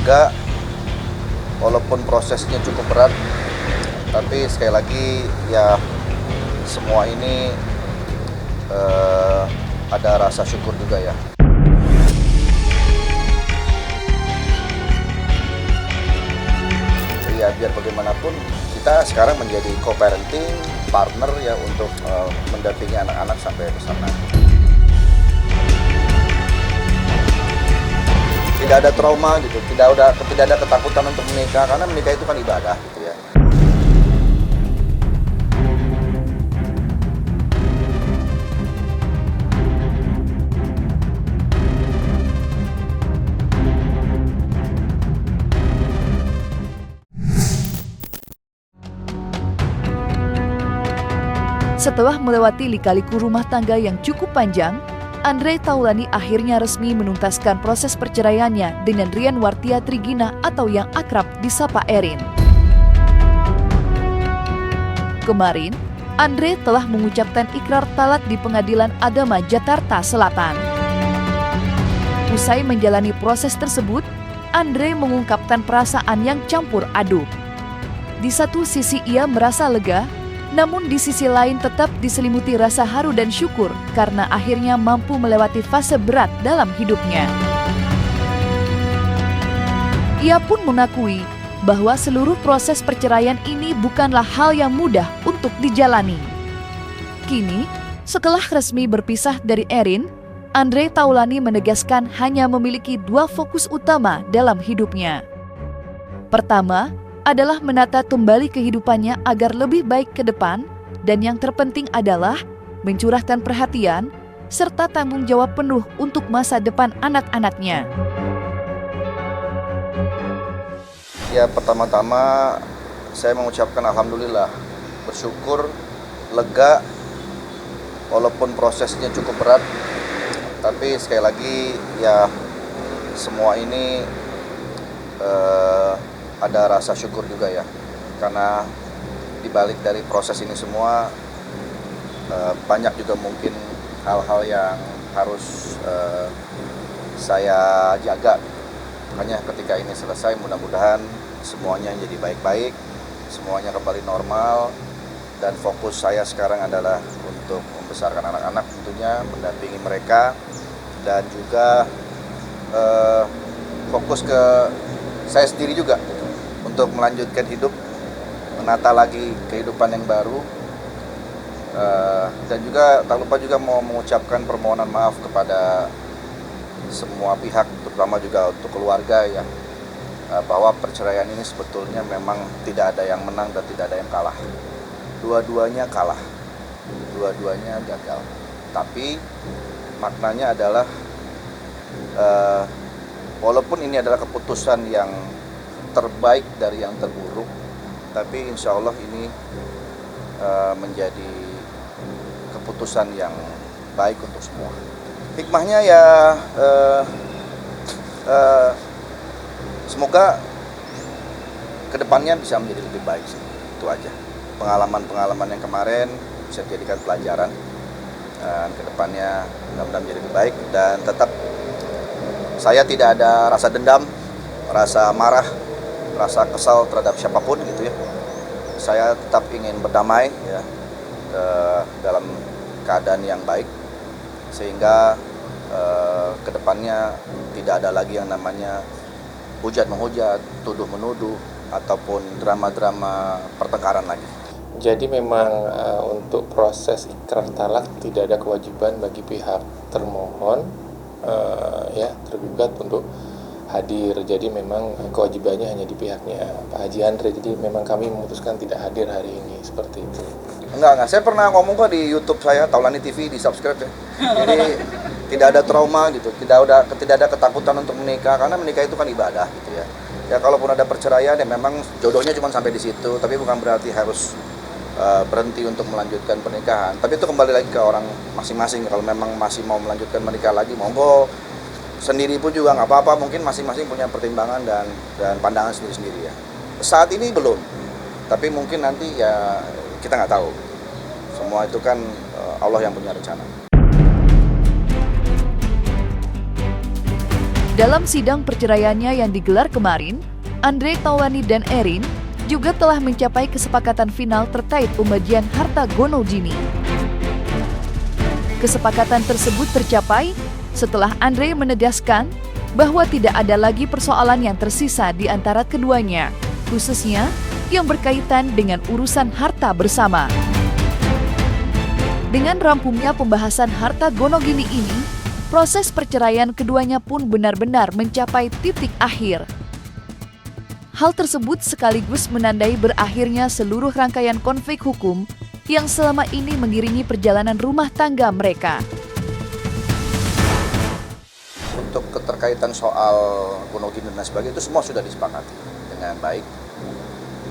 lega, walaupun prosesnya cukup berat, tapi sekali lagi ya semua ini ada rasa syukur juga ya. Ya biar bagaimanapun kita sekarang menjadi co-parenting partner ya untuk mendampingi anak-anak sampai ke sana. Tidak ada trauma gitu, tidak ada ketakutan untuk menikah karena menikah itu kan ibadah gitu ya. Setelah melewati lika-liku rumah tangga yang cukup panjang, Andre Taulani akhirnya resmi menuntaskan proses perceraiannya dengan Rian Wartia Trigina atau yang akrab disapa Erin. Kemarin, Andre telah mengucapkan ikrar talak di Pengadilan Agama Jakarta Selatan. Usai menjalani proses tersebut, Andre mengungkapkan perasaan yang campur aduk. Di satu sisi ia merasa lega, namun di sisi lain tetap diselimuti rasa haru dan syukur karena akhirnya mampu melewati fase berat dalam hidupnya. Ia pun mengakui bahwa seluruh proses perceraian ini bukanlah hal yang mudah untuk dijalani. Kini, setelah resmi berpisah dari Erin, Andre Taulani menegaskan hanya memiliki dua fokus utama dalam hidupnya. Pertama, adalah menata kembali kehidupannya agar lebih baik ke depan, dan yang terpenting adalah mencurahkan perhatian serta tanggung jawab penuh untuk masa depan anak-anaknya. Ya pertama-tama saya mengucapkan alhamdulillah, bersyukur, lega, walaupun prosesnya cukup berat, tapi sekali lagi ya semua ini ada rasa syukur juga ya, karena dibalik dari proses ini semua banyak juga mungkin hal-hal yang harus saya jaga. Makanya ketika ini selesai mudah-mudahan semuanya jadi baik-baik, semuanya kembali normal, dan fokus saya sekarang adalah untuk membesarkan anak-anak tentunya, mendampingi mereka, dan juga fokus ke saya sendiri juga untuk melanjutkan hidup, menata lagi kehidupan yang baru, dan juga tak lupa juga mau mengucapkan permohonan maaf kepada semua pihak, terutama juga untuk keluarga ya, bahwa perceraian ini sebetulnya memang tidak ada yang menang dan tidak ada yang kalah. Dua-duanya kalah, dua-duanya gagal. Tapi maknanya adalah walaupun ini adalah keputusan yang terbaik dari yang terburuk, tapi insya Allah ini menjadi keputusan yang baik untuk semua. Hikmahnya ya semoga kedepannya bisa menjadi lebih baik sih, itu aja. Pengalaman-pengalaman yang kemarin bisa dijadikan pelajaran, dan kedepannya mudah-mudahan menjadi lebih baik, dan tetap saya tidak ada rasa dendam, rasa marah, rasa kesal terhadap siapapun gitu ya. Saya tetap ingin berdamai ya, dalam keadaan yang baik, sehingga kedepannya tidak ada lagi yang namanya hujat-menghujat, tuduh-menuduh, ataupun drama-drama pertengkaran lagi. Jadi memang untuk proses ikrar talak tidak ada kewajiban bagi pihak termohon tergugat untuk hadir. Jadi memang kewajibannya hanya di pihaknya Pak Haji Andre. Jadi memang kami memutuskan tidak hadir hari ini, seperti itu. Enggak. Saya pernah ngomong kok di YouTube saya, Taulani TV, di subscribe ya. Jadi tidak ada trauma gitu, tidak ada ketakutan untuk menikah karena menikah itu kan ibadah gitu ya. Ya kalaupun ada perceraian ya memang jodohnya cuma sampai di situ, tapi bukan berarti harus berhenti untuk melanjutkan pernikahan. Tapi itu kembali lagi ke orang masing-masing. Kalau memang masih mau melanjutkan menikah lagi, monggo. Sendiri pun juga nggak apa-apa, mungkin masing-masing punya pertimbangan dan pandangan sendiri-sendiri ya. Saat ini belum, tapi mungkin nanti ya kita nggak tahu. Semua itu kan Allah yang punya rencana. Dalam sidang perceraiannya yang digelar kemarin, Andre Taulani dan Erin juga telah mencapai kesepakatan final terkait pembagian harta Gonogini. Kesepakatan tersebut tercapai setelah Andre menegaskan bahwa tidak ada lagi persoalan yang tersisa di antara keduanya, khususnya yang berkaitan dengan urusan harta bersama. Dengan rampungnya pembahasan harta Gonogini ini, proses perceraian keduanya pun benar-benar mencapai titik akhir. Hal tersebut sekaligus menandai berakhirnya seluruh rangkaian konflik hukum yang selama ini mengiringi perjalanan rumah tangga mereka. Untuk keterkaitan soal Gonogini dan sebagainya itu semua sudah disepakati dengan baik,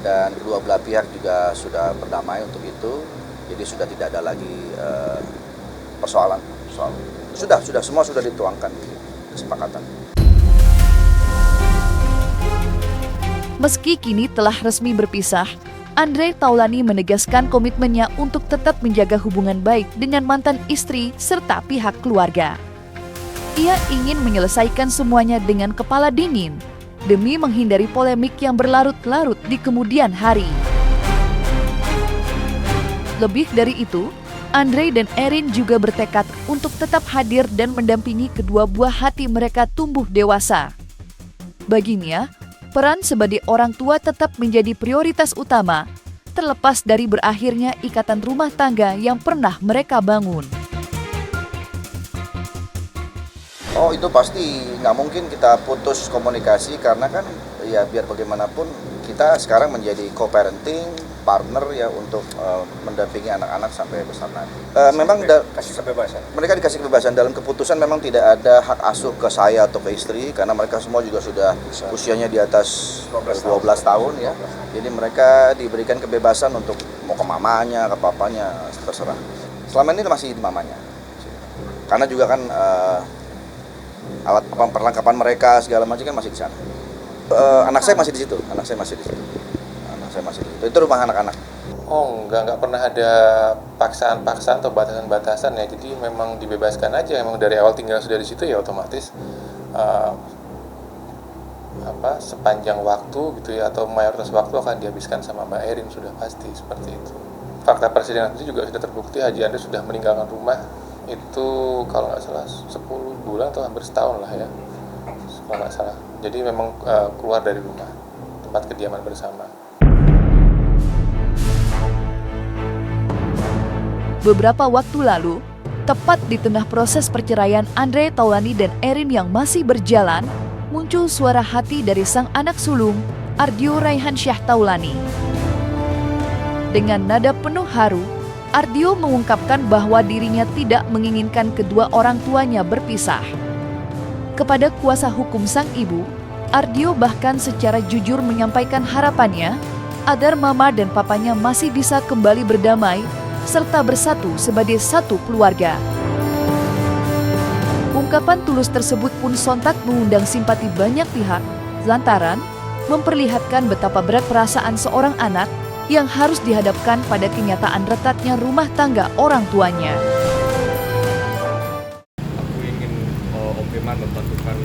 dan kedua belah pihak juga sudah berdamai untuk itu, jadi sudah tidak ada lagi persoalan soal itu. Sudah semua sudah dituangkan di kesepakatan. Meski kini telah resmi berpisah, Andre Taulani menegaskan komitmennya untuk tetap menjaga hubungan baik dengan mantan istri serta pihak keluarga. Ia ingin menyelesaikan semuanya dengan kepala dingin demi menghindari polemik yang berlarut-larut di kemudian hari. Lebih dari itu, Andre dan Erin juga bertekad untuk tetap hadir dan mendampingi kedua buah hati mereka tumbuh dewasa. Baginya, peran sebagai orang tua tetap menjadi prioritas utama, terlepas dari berakhirnya ikatan rumah tangga yang pernah mereka bangun. Oh, itu pasti nggak mungkin kita putus komunikasi, karena kan ya biar bagaimanapun kita sekarang menjadi co-parenting partner ya untuk mendampingi anak-anak sampai besar nanti. Memang kasih kebebasan. Mereka dikasih kebebasan, dalam keputusan memang tidak ada hak asuh ke saya atau ke istri, karena mereka semua juga sudah usianya di atas 12 tahun ya. Jadi mereka diberikan kebebasan untuk mau ke mamanya, ke papanya, terserah. Selama ini masih di mamanya. Karena juga kan alat perlengkapan mereka segala macam kan masih di sana. Anak saya masih di situ. Itu rumah anak-anak. Oh, nggak pernah ada paksaan-paksaan atau batasan-batasan ya. Jadi memang dibebaskan aja. Memang dari awal tinggal sudah di situ ya otomatis sepanjang waktu gitu ya, atau mayoritas waktu akan dihabiskan sama Mbak Erin, sudah pasti seperti itu. Fakta persidangan itu juga sudah terbukti Haji Andre sudah meninggalkan rumah itu kalau nggak salah 10 bulan atau hampir setahun lah ya, kalau nggak salah. Jadi memang keluar dari rumah tempat kediaman bersama. Beberapa waktu lalu, tepat di tengah proses perceraian Andre Taulani dan Erin yang masih berjalan, muncul suara hati dari sang anak sulung, Ardio Raihan Syah Taulani. Dengan nada penuh haru, Ardio mengungkapkan bahwa dirinya tidak menginginkan kedua orang tuanya berpisah. Kepada kuasa hukum sang ibu, Ardio bahkan secara jujur menyampaikan harapannya agar mama dan papanya masih bisa kembali berdamai serta bersatu sebagai satu keluarga. Ungkapan tulus tersebut pun sontak mengundang simpati banyak pihak, lantaran memperlihatkan betapa berat perasaan seorang anak yang harus dihadapkan pada kenyataan retaknya rumah tangga orang tuanya. Aku ingin Om Firman membantukan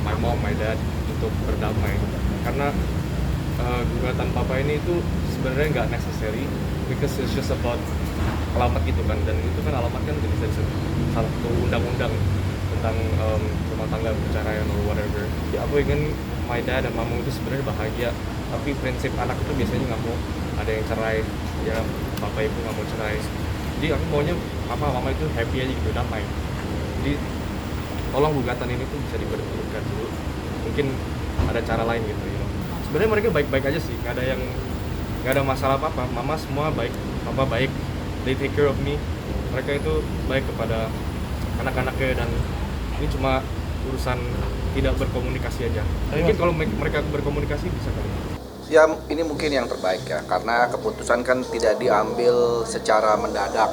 my mom, my dad untuk berdamai, karena gugatan papa ini itu sebenarnya nggak necessary, because it's just about alamat gitu kan, dan itu kan alamat kan bisa salah satu undang-undang tentang rumah tangga, perceraian or whatever. Ya, aku ingin my dad dan mama itu sebenarnya bahagia, tapi prinsip anak itu biasanya nggak mau ada yang cerai, ya bapak ibu nggak mau cerai. Jadi aku maunya papa mama itu happy aja gitu, damai. Jadi tolong gugatan ini tuh bisa diberhentikan dulu, mungkin ada cara lain gitu ya. Sebenarnya mereka baik-baik aja sih, nggak ada masalah apa-apa. Mama semua baik, papa baik, they take care of me. Mereka itu baik kepada anak-anaknya, dan ini cuma urusan tidak berkomunikasi aja. Mungkin kalau mereka berkomunikasi bisa kali. Ya, ini mungkin yang terbaik ya, karena keputusan kan tidak diambil secara mendadak.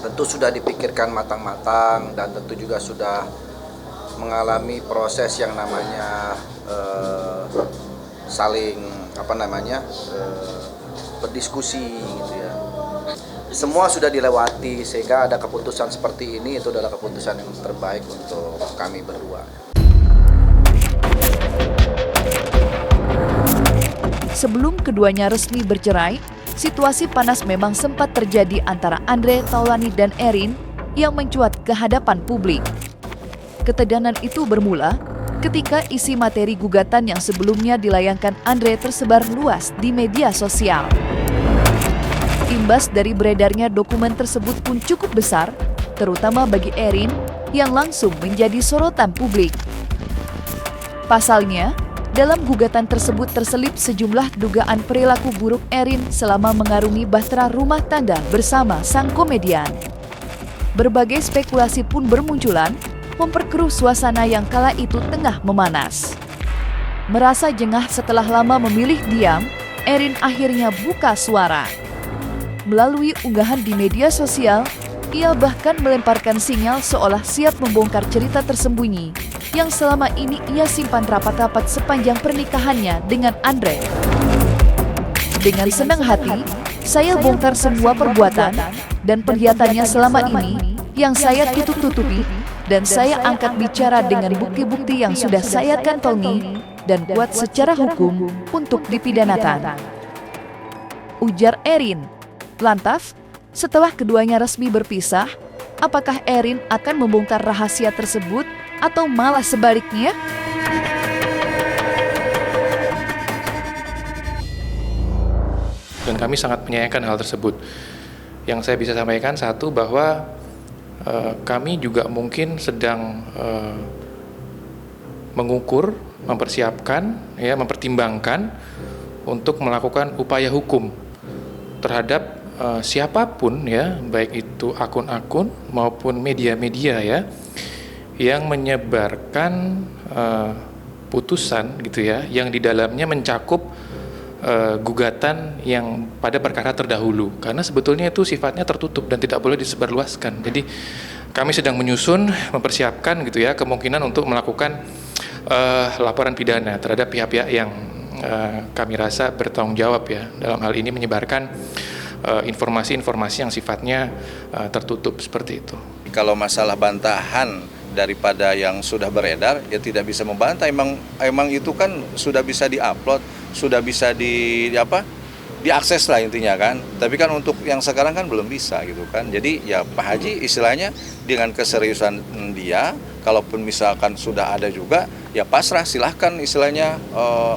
Tentu sudah dipikirkan matang-matang, dan tentu juga sudah mengalami proses yang namanya saling berdiskusi gitu ya. semua sudah dilewati sehingga ada keputusan seperti ini, itu adalah keputusan yang terbaik untuk kami berdua. Sebelum keduanya resmi bercerai, situasi panas memang sempat terjadi antara Andre Taulani dan Erin yang mencuat ke hadapan publik. Ketegangan itu bermula ketika isi materi gugatan yang sebelumnya dilayangkan Andre tersebar luas di media sosial. Imbas dari beredarnya dokumen tersebut pun cukup besar, terutama bagi Erin yang langsung menjadi sorotan publik. Pasalnya, dalam gugatan tersebut terselip sejumlah dugaan perilaku buruk Erin selama mengarungi bahtera rumah tangga bersama sang komedian. Berbagai spekulasi pun bermunculan, memperkeruh suasana yang kala itu tengah memanas. Merasa jengah setelah lama memilih diam, Erin akhirnya buka suara. Melalui unggahan di media sosial, ia bahkan melemparkan sinyal seolah siap membongkar cerita tersembunyi yang selama ini ia simpan rapat-rapat sepanjang pernikahannya dengan Andre. Dengan senang hati, saya bongkar semua perbuatan dan perhiasannya selama ini yang saya tutup-tutupi, dan saya angkat bicara dengan bukti-bukti yang sudah saya kantongi dan kuat secara hukum untuk dipidanakan, ujar Erin. Lantas, setelah keduanya resmi berpisah, apakah Erin akan membongkar rahasia tersebut atau malah sebaliknya? Dan kami sangat menyayangkan hal tersebut. Yang saya bisa sampaikan satu, bahwa kami juga mungkin sedang mengukur, mempersiapkan, mempertimbangkan untuk melakukan upaya hukum terhadap siapapun, baik itu akun-akun maupun media-media yang menyebarkan putusan yang di dalamnya mencakup gugatan yang pada perkara terdahulu, karena sebetulnya itu sifatnya tertutup dan tidak boleh disebarluaskan. Jadi kami sedang menyusun, mempersiapkan kemungkinan untuk melakukan laporan pidana terhadap pihak-pihak yang kami rasa bertanggung jawab dalam hal ini menyebarkan informasi-informasi yang sifatnya tertutup seperti itu. Kalau masalah bantahan daripada yang sudah beredar, ya tidak bisa membantah. Emang itu kan sudah bisa diupload, sudah bisa diakses lah intinya kan. Tapi kan untuk yang sekarang kan belum bisa gitu kan. Jadi ya Pak Haji istilahnya dengan keseriusan dia, kalaupun misalkan sudah ada juga, ya pasrah, silahkan istilahnya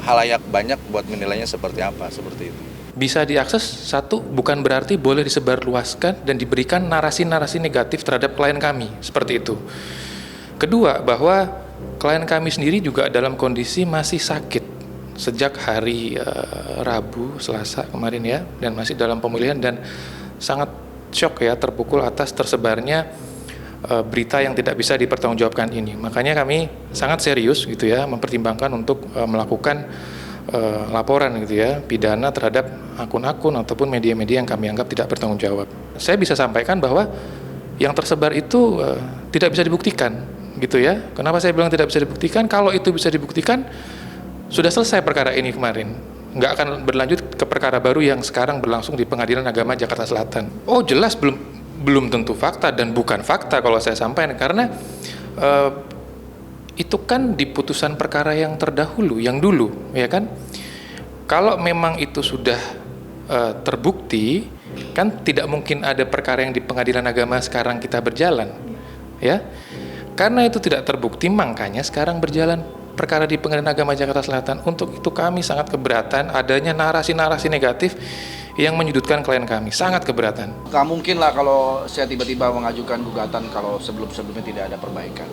halayak banyak buat menilainya seperti apa, seperti itu. Bisa diakses, satu, bukan berarti boleh disebarluaskan dan diberikan narasi-narasi negatif terhadap klien kami, seperti itu. Kedua, bahwa klien kami sendiri juga dalam kondisi masih sakit sejak hari Rabu, Selasa kemarin dan masih dalam pemulihan dan sangat shock terpukul atas tersebarnya berita yang tidak bisa dipertanggungjawabkan ini. Makanya kami sangat serius mempertimbangkan untuk melakukan laporan pidana terhadap akun-akun ataupun media-media yang kami anggap tidak bertanggung jawab. Saya bisa sampaikan bahwa yang tersebar itu tidak bisa dibuktikan Kenapa saya bilang tidak bisa dibuktikan? Kalau itu bisa dibuktikan, sudah selesai perkara ini kemarin. Nggak akan berlanjut ke perkara baru yang sekarang berlangsung di Pengadilan Agama Jakarta Selatan. Oh jelas belum tentu fakta dan bukan fakta kalau saya sampaikan, karena itu kan di putusan perkara yang terdahulu, yang dulu, Kalau memang itu sudah terbukti, kan tidak mungkin ada perkara yang di Pengadilan Agama sekarang kita berjalan, Karena itu tidak terbukti, makanya sekarang berjalan perkara di Pengadilan Agama Jakarta Selatan. Untuk itu kami sangat keberatan adanya narasi-narasi negatif yang menyudutkan klien kami, sangat keberatan. Nggak mungkin lah kalau saya tiba-tiba mengajukan gugatan kalau sebelum-sebelumnya tidak ada perbaikan.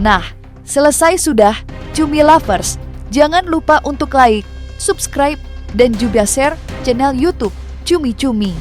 Nah, selesai sudah, Cumi Lovers. Jangan lupa untuk like, subscribe, dan juga share channel YouTube Cumi Cumi.